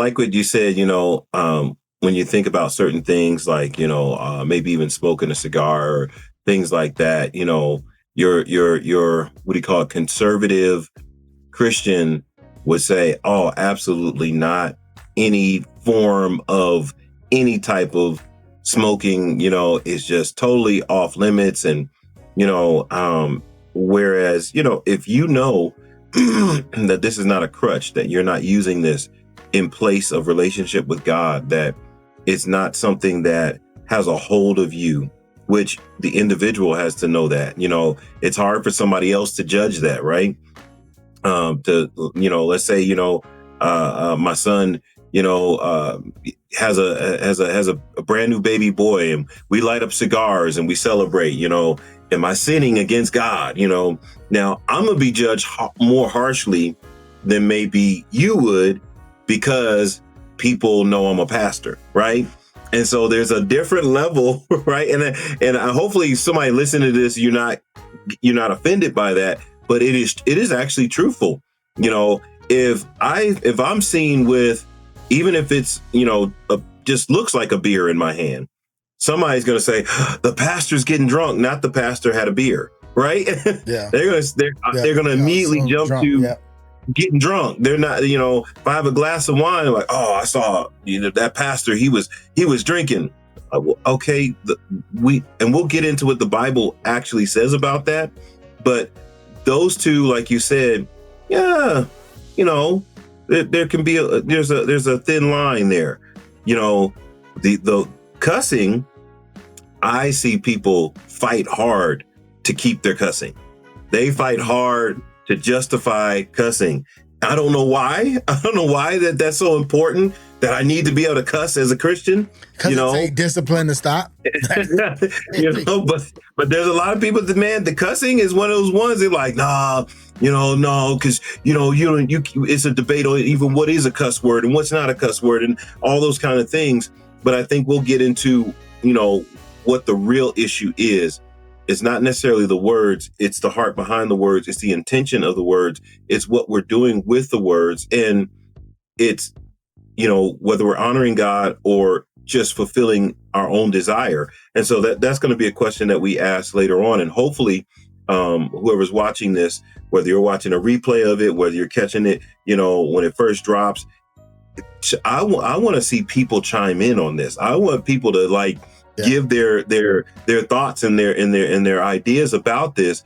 like what you said, when you think about certain things like, maybe even smoking a cigar or things like that, your what do you call it, conservative Christian would say, oh, absolutely not. Any form of any type of smoking, is just totally off limits. And, whereas, if that this is not a crutch, that you're not using this in place of relationship with God, that it's not something that has a hold of you, which the individual has to know that, it's hard for somebody else to judge that, right? Let's say, my son, has a brand new baby boy, and we light up cigars and we celebrate, am I sinning against God? Now I'm going to be judged more harshly than maybe you would, because people know I'm a pastor, right? And so there's a different level, right? And hopefully somebody listening to this, you're not offended by that, but it is actually truthful. If I'm seen with, even if it's, just looks like a beer in my hand, somebody's going to say the pastor's getting drunk, not the pastor had a beer, right? Yeah. they're going to immediately jump drunk, to getting drunk. They're not, if I have a glass of wine, I'm like, oh, I saw, that pastor, he was drinking. Okay. We'll get into what the Bible actually says about that. But those two, like you said, yeah, there can be there's a thin line there. The cussing, I see people fight hard to keep their cussing. They fight hard to justify cussing. I don't know why. I don't know why that's so important, that I need to be able to cuss as a Christian. Because it takes discipline to stop. But there's a lot of people that, man, the cussing is one of those ones. They're like, nah, no, because it's a debate on even what is a cuss word and what's not a cuss word and all those kind of things. But I think we'll get into what the real issue is. It's not necessarily the words, it's the heart behind the words, it's the intention of the words, it's what we're doing with the words, and it's whether we're honoring God or just fulfilling our own desire. And so that's going to be a question that we ask later on, and hopefully whoever's watching this, whether you're watching a replay of it, whether you're catching it when it first drops, I want to see people chime in on this. I want people to give their thoughts and their ideas about this,